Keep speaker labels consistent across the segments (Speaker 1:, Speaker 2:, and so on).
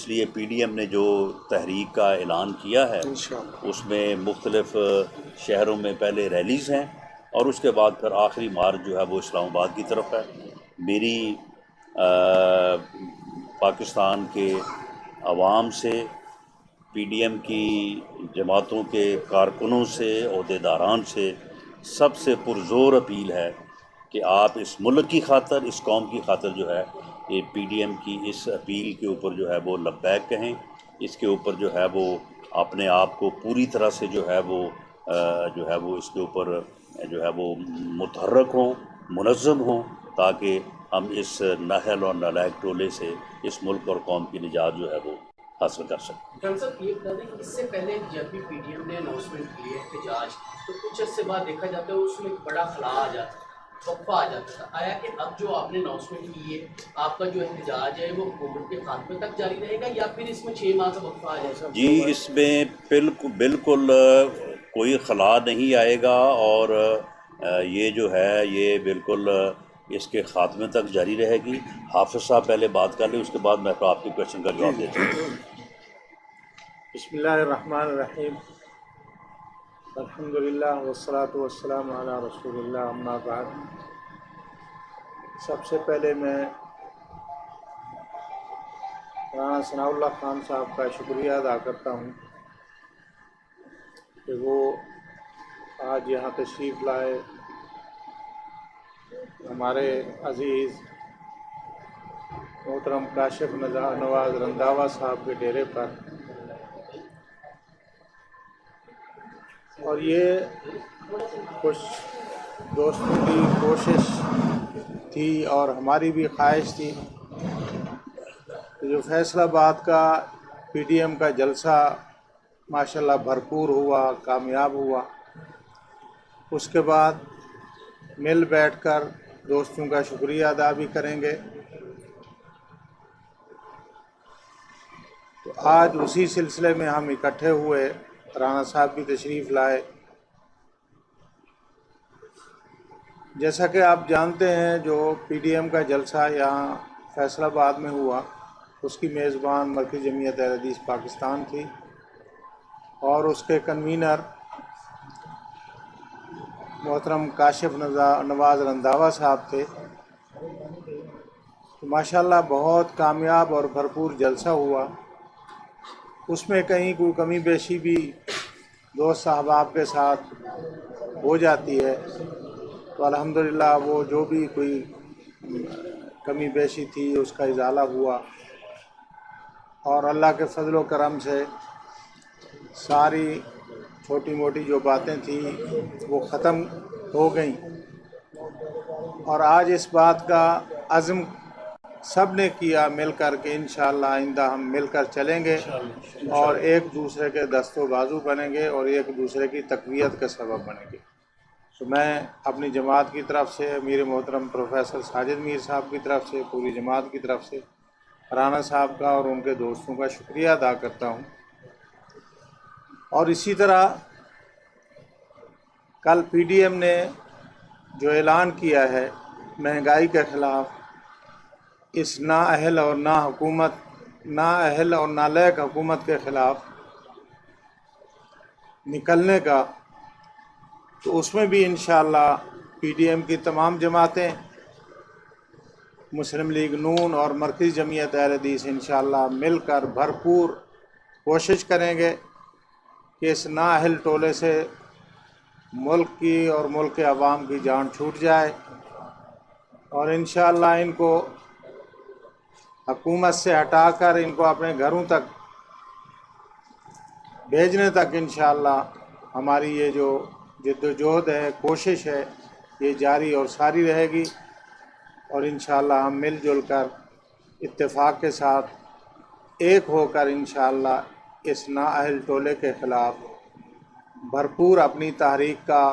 Speaker 1: اس لیے P D M نے جو تحریک کا اعلان کیا ہے اس میں مختلف شہروں میں پہلے ریلیز ہیں اور اس کے بعد پھر آخری مارچ جو ہے وہ اسلام آباد کی طرف ہے۔ میری پاکستان کے عوام سے، پی ڈی ایم کی جماعتوں کے کارکنوں سے، عہدیداران سے سب سے پرزور اپیل ہے کہ آپ اس ملک کی خاطر، اس قوم کی خاطر جو ہے یہ پی ڈی ایم کی اس اپیل کے اوپر جو ہے وہ لبیک کہیں، اس کے اوپر جو ہے وہ اپنے آپ کو پوری طرح سے جو ہے وہ اس کے اوپر جو ہے وہ متحرک ہوں، منظم ہوں، تاکہ ہم اس نااہل اور نالائق ٹولے سے اس ملک اور قوم کی نجات جو ہے وہ حاصل کر سکیں۔
Speaker 2: ڈاکٹر صاحب یہ بتا دیں کہ اس سے پہلے جب بھی پی ڈی ایم نے اناؤنسمنٹ کی ہے احتجاج، تو کچھ عرصے بعد دیکھا جاتا ہے اس میں ایک بڑا خلا آ جاتا ہے، وقفہ آ جاتا تھا۔ آیا کہ اب جو آپ نے اناؤنسمنٹ کی ہے، آپ کا جو احتجاج ہے وہ حکومت کے خاتمے تک جاری رہے گا یا پھر اس میں 6 ماہ کا وقفہ آ جائے گا؟
Speaker 1: جی، اس میں بالکل کوئی خلا نہیں آئے گا، اور یہ جو ہے یہ بالکل اس کے خاتمے تک جاری رہے گی۔ حافظ صاحب پہلے بات کر لیں، اس کے بعد میں آپ کے کویشچن کا جواب دیتا ہوں۔
Speaker 3: بسم اللہ الرحمن الرحیم، الحمدللہ والصلاة والسلام علی رسول اللہ، اما بعد۔ سب سے پہلے میں رانا ثناء اللہ خان صاحب کا شکریہ ادا کرتا ہوں کہ وہ آج یہاں تشریف لائے ہمارے عزیز محترم کاشف نواز رنداوا صاحب کے ڈیرے پر، اور یہ کچھ دوستوں کی کوشش تھی اور ہماری بھی خواہش تھی کہ جو فیصل آباد کا پی ڈی ایم کا جلسہ ماشاءاللہ بھرپور ہوا، کامیاب ہوا، اس کے بعد مل بیٹھ کر دوستوں کا شکریہ ادا بھی کریں گے۔ تو آج اسی سلسلے میں ہم اکٹھے ہوئے، رانا صاحب بھی تشریف لائے۔ جیسا کہ آپ جانتے ہیں جو پی ڈی ایم کا جلسہ یہاں فیصل آباد میں ہوا، اس کی میزبان مرکزی جمعیت اہل حدیث پاکستان تھی اور اس کے کنوینر محترم کاشف نواز رنداوا صاحب تھے۔ تو ماشاءاللہ بہت کامیاب اور بھرپور جلسہ ہوا۔ اس میں کہیں کوئی کمی بیشی بھی دوست احباب کے ساتھ ہو جاتی ہے، تو الحمدللہ وہ جو بھی کوئی کمی بیشی تھی اس کا ازالہ ہوا، اور اللہ کے فضل و کرم سے ساری چھوٹی موٹی جو باتیں تھیں وہ ختم ہو گئیں، اور آج اس بات کا عزم سب نے کیا مل کر کے انشاءاللہ آئندہ ہم مل کر چلیں گے اور ایک دوسرے کے دست و بازو بنیں گے اور ایک دوسرے کی تقویت کا سبب بنیں گے۔ تو میں اپنی جماعت کی طرف سے، امیر محترم پروفیسر ساجد میر صاحب کی طرف سے، پوری جماعت کی طرف سے رانا صاحب کا اور ان کے دوستوں کا شکریہ ادا کرتا ہوں۔ اور اسی طرح کل پی ڈی ایم نے جو اعلان کیا ہے مہنگائی کے خلاف، اس نااہل اور نالائق حکومت کے خلاف نکلنے کا، تو اس میں بھی انشاءاللہ پی ڈی ایم کی تمام جماعتیں، مسلم لیگ نون اور مرکزی جمعیت اہل حدیث انشاءاللہ مل کر بھرپور کوشش کریں گے کہ اس نااہل ٹولے سے ملک کی اور ملک کے عوام کی جان چھوٹ جائے، اور انشاءاللہ ان کو حکومت سے ہٹا کر ان کو اپنے گھروں تک بھیجنے تک انشاءاللہ ہماری یہ جو جد و جہد ہے، کوشش ہے، یہ جاری اور ساری رہے گی، اور انشاءاللہ ہم مل جل کر اتفاق کے ساتھ ایک ہو کر انشاءاللہ اس نااہل ٹولے کے خلاف بھرپور اپنی تحریک کا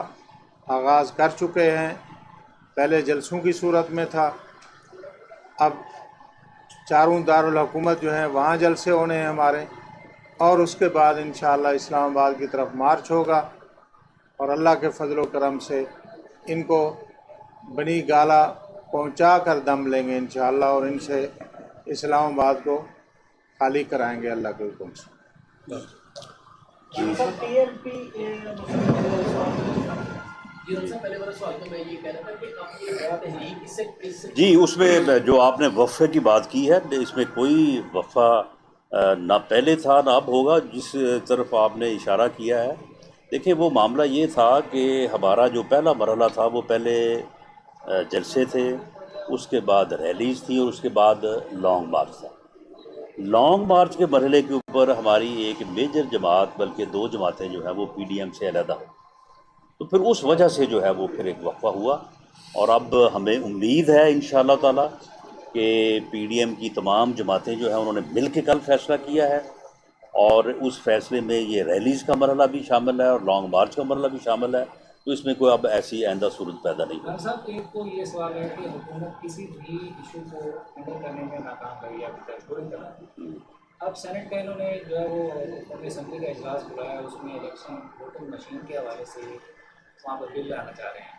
Speaker 3: آغاز کر چکے ہیں۔ پہلے جلسوں کی صورت میں تھا، اب چاروں دارالحکومت جو ہیں وہاں جلسے ہونے ہیں ہمارے، اور اس کے بعد انشاءاللہ اسلام آباد کی طرف مارچ ہوگا، اور اللہ کے فضل و کرم سے ان کو بنی گالہ پہنچا کر دم لیں گے انشاءاللہ، اور ان سے اسلام آباد کو खाली कराएंगे अल्लाह के हुक्म से।
Speaker 2: पहले वाला सवाल तो मैं ये कह रहा था कि अब ये तहरीक इससे
Speaker 1: जी, उसमें जो आपने वफ़े की बात की है, इसमें कोई वफ़ा ना पहले था ना अब होगा। जिस तरफ आपने इशारा किया है, देखिए वो मामला ये था कि हमारा जो पहला मरहला था वो पहले जलसे थे, उसके बाद रैलीज़ थी और उसके बाद लॉन्ग मार्च था। लॉन्ग मार्च के मरहले के ऊपर हमारी एक मेजर जमात, बल्कि 2 जमातें जो हैं वो पीडीएम से अलहदा हो, तो फिर उस वजह से जो है वो फिर एक वक्फा हुआ। और अब हमें उम्मीद है इंशाअल्लाह ताला कि पीडीएम की तमाम जमातें जो हैं उन्होंने मिल के कल फैसला किया है, और उस फैसले में ये रैलीज़ का मरहला भी शामिल है और लॉन्ग मार्च का मरहला भी शामिल है। तो इसमें कोई अब ऐसी आइंदा सूरत पैदा नहीं होगी।
Speaker 4: साहब, एक तो ये सवाल है कि हुकूमत किसी भी इशू को हैंडल करने में नाकाम रही है अभी तक पूरी तरह। अब सेनेट का इन्होंने जो है वो कौमी असम्बली का इजलास बुलाया, उसमें इलेक्शन वोटिंग मशीन के हवाले से वहाँ पर बिल लाना चाह रहे हैं।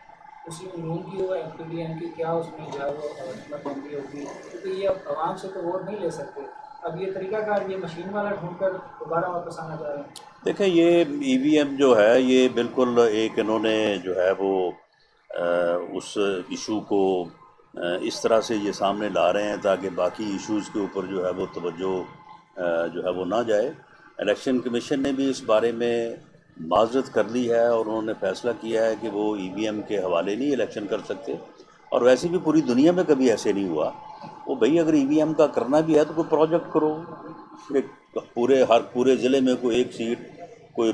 Speaker 4: उसी उन्होंने की वो पीडीएम की क्या उसमें जो है वो हिम्मत होगी, क्योंकि ये अब आवाम से तो वोट नहीं ले सकते। अब ये तरीकाकार ये मशीन वाला ढूंढकर दोबारा वापस आना चाह रहे हैं।
Speaker 1: देखें, ये ईवीएम जो है ये बिल्कुल एक इन्होंने जो है वो उस इशू को इस तरह से ये सामने ला रहे हैं ताकि बाकी इश्यूज़ के ऊपर जो है वो तवज्जो जो है वो ना जाए। इलेक्शन कमीशन ने भी इस बारे में माज़रत कर ली है और उन्होंने फ़ैसला किया है कि वो ईवीएम के हवाले नहीं इलेक्शन कर सकते, और वैसे भी पूरी दुनिया में कभी ऐसे नहीं हुआ। वो भाई अगर ईवीएम का करना भी है तो कोई प्रोजेक्ट करो, हर पूरे ज़िले में कोई एक सीट, कोई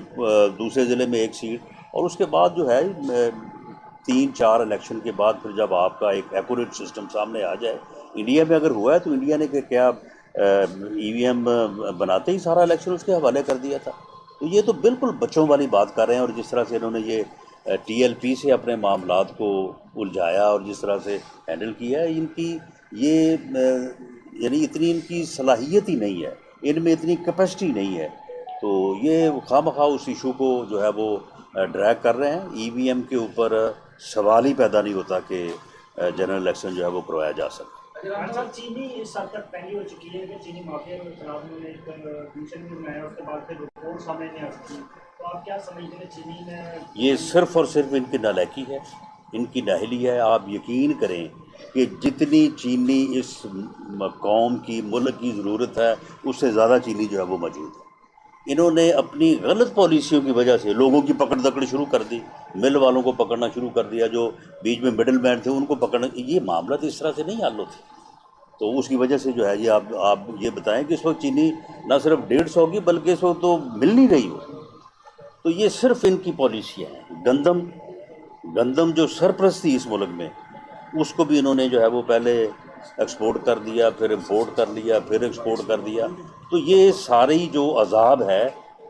Speaker 1: दूसरे ज़िले में एक सीट, और उसके बाद जो है 3-4 इलेक्शन के बाद फिर जब आपका एक एक्यूरेट सिस्टम सामने आ जाए। इंडिया में अगर हुआ है तो इंडिया ने क्या ईवीएम बनाते ही सारा इलेक्शन उसके हवाले कर दिया था। तो ये तो बिल्कुल बच्चों वाली बात कर रहे हैं, और जिस तरह से इन्होंने ये टीएलपी से अपने मामलात को उलझाया और जिस तरह से हैंडल किया है, इनकी ये यानी इतनी इनकी सलाहियत ही नहीं है, इनमें इतनी कैपेसिटी नहीं है। तो ये खामखा उस इशू को जो है वो ड्रैग कर रहे हैं। ईवीएम के ऊपर सवाल ही पैदा नहीं होता कि जनरल इलेक्शन जो है वो करवाया जा सके।
Speaker 5: चीनी इस हद तक पहली हो चुकी है कि चीनी माफिया के खिलाफ उन्होंने एक कमीशन भी बनाया, उसके बाद फिर रिपोर्ट सामने नहीं आ सकती। तो आप क्या समझते हैं चीनी में? ये
Speaker 1: सिर्फ़ और सिर्फ इनकी नालायकी है, इनकी नाहली है। आप यकीन करें कि जितनी चीनी इस कौम की, मुल्क की ज़रूरत है, उससे ज़्यादा चीनी जो है वो मौजूद है। इन्होंने अपनी गलत पॉलिसियों की वजह से लोगों की पकड़ दकड़ शुरू कर दी, मिल वालों को पकड़ना शुरू कर दिया, जो बीच में मिडल मैन थे उनको पकड़ना। ये मामला तो इस तरह से नहीं हल होती। तो उसकी वजह से जो है ये आप ये बताएं कि इस वक्त चीनी ना सिर्फ 150 की बल्कि इस वक्त तो मिल नहीं रही हो। तो ये सिर्फ इनकी पॉलिसियाँ हैं। गंदम जो सरप्लस थी इस मुल्क में, उसको भी इन्होंने जो है वो पहले एक्सपोर्ट कर दिया, फिर इंपोर्ट कर लिया, फिर एक्सपोर्ट कर दिया। तो ये सारी जो अजाब है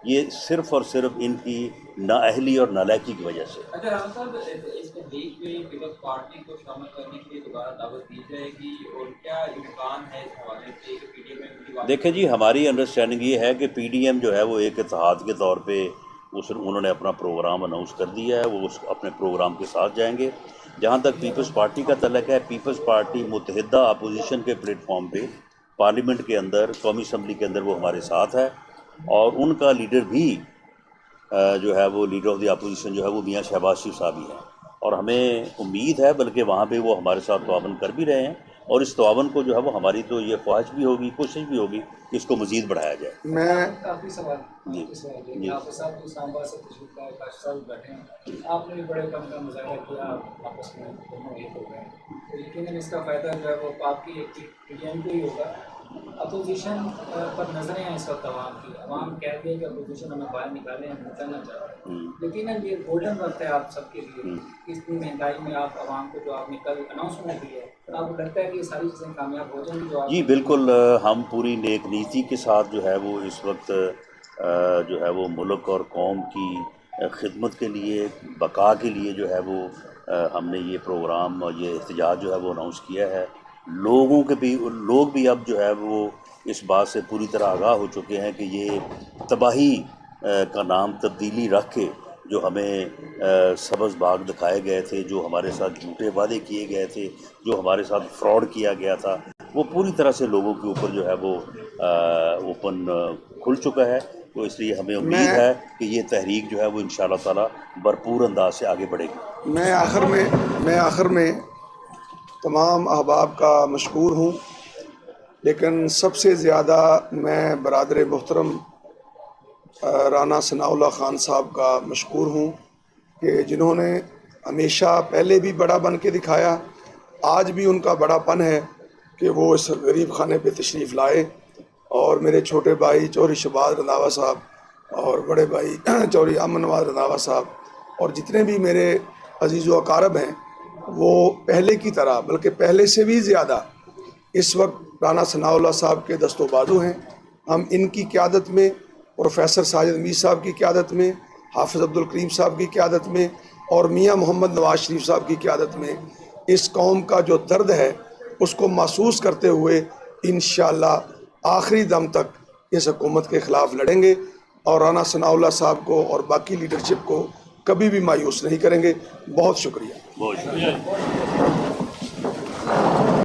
Speaker 1: ये सिर्फ और सिर्फ इनकी नाअहली और नालायकी की वजह से।
Speaker 6: अच्छा राम साहब, इस तहरीक में पीपल्स पार्टी को शामिल करने के लिए दोबारा दावत दी जाएगी, और क्या इम्कान है इस हवाले से कि पीडीएम में?
Speaker 1: देखें जी, हमारी अंडरस्टैंडिंग ये है कि पीडीएम जो है वो एक इत्तेहाद के तौर पे उन्होंने अपना प्रोग्राम अनाउंस कर दिया है, वो अपने प्रोग्राम के साथ जाएंगे। जहाँ तक पीपल्स पार्टी का तल्लक है, पीपल्स पार्टी मुत्तहिदा अपोजिशन के प्लेटफॉर्म पे पार्लियामेंट के अंदर, कौमी असम्बली के अंदर वो हमारे साथ है, और उनका लीडर भी जो है वो लीडर ऑफ द अपोजिशन जो है वो मियाँ शहबाज शरीफ साहब ही हैं। और हमें उम्मीद है, बल्कि वहाँ पे वो हमारे साथ तावन कर भी रहे हैं, और इस तावन को जो है वो हमारी तो ये ख्वाहिश भी होगी, कोशिश भी होगी कि इसको मज़ीद बढ़ाया जाए।
Speaker 4: मैं काफ़ी सवाल
Speaker 1: जी जी
Speaker 4: आप साहब इस्लामाबाद से तशरीफ लाए, काश साहब बैठे हैं, आपने भी बड़े कम का मुजाहरा किया, आपस में दोनों एक हो गए। तो यकीनन इसका फ़ायदा जो है वो आपकी एक पीडीएम को ही होगा। अपोजिशन पर नजरें हैं इस वक्त आवाम की, आवाम कहती है कि अपोजिशन हमें बाहर निकालें, हम निकलना चाहते हैं। यकीनन ये गोल्डन वक्त है आप सबके लिए। इतनी महंगाई में आप आवाम को जो आपने कल अनाउंसमेंट की है, तो आपको लगता है कि ये सारी चीज़ें कामयाब हो जाएंगी? जो
Speaker 1: जी बिल्कुल, हम पूरी नेक नीति के साथ जो है वो इस वक्त जो है वो मुल्क और कौम की खिदमत के लिए, बका के लिए जो है वो हमने ये प्रोग्राम और ये एहतजाज जो है वो अनाउंस किया है। लोग भी अब जो है वो इस बात से पूरी तरह आगाह हो चुके हैं कि ये तबाही का नाम तब्दीली रख के जो हमें सब्ज़ बाग दिखाए गए थे, जो हमारे साथ झूठे वादे किए गए थे, जो हमारे साथ फ्रॉड किया गया था, वो पूरी तरह से लोगों के ऊपर जो है वो اوپن کھل چکا ہے، تو اس لیے ہمیں امید ہے کہ یہ تحریک جو ہے وہ انشاءاللہ تعالیٰ بھرپور انداز سے آگے بڑھے گی۔
Speaker 7: میں آخر میں تمام احباب کا مشکور ہوں، لیکن سب سے زیادہ میں برادر محترم رانا ثناء اللہ خان صاحب کا مشکور ہوں کہ جنہوں نے ہمیشہ پہلے بھی بڑا بن کے دکھایا، آج بھی ان کا بڑا پن ہے کہ وہ اس غریب خانے پہ تشریف لائے، اور میرے چھوٹے بھائی چوہدری شہباز رنداوا صاحب اور بڑے بھائی چوہدری امن نواز رنداوا صاحب اور جتنے بھی میرے عزیز و اقارب ہیں، وہ پہلے کی طرح بلکہ پہلے سے بھی زیادہ اس وقت رانا ثناء اللہ صاحب کے دست و بازو ہیں۔ ہم ان کی قیادت میں، پروفیسر ساجد میر صاحب کی قیادت میں، حافظ عبدالکریم صاحب کی قیادت میں اور میاں محمد نواز شریف صاحب کی قیادت میں اس قوم کا جو درد ہے اس کو محسوس کرتے ہوئے انشاءاللہ آخری دم تک اس حکومت کے خلاف لڑیں گے، اور رانا ثناء اللہ صاحب کو اور باقی لیڈرشپ کو کبھی بھی مایوس نہیں کریں گے۔ بہت شکریہ۔
Speaker 1: بہت شکریہ۔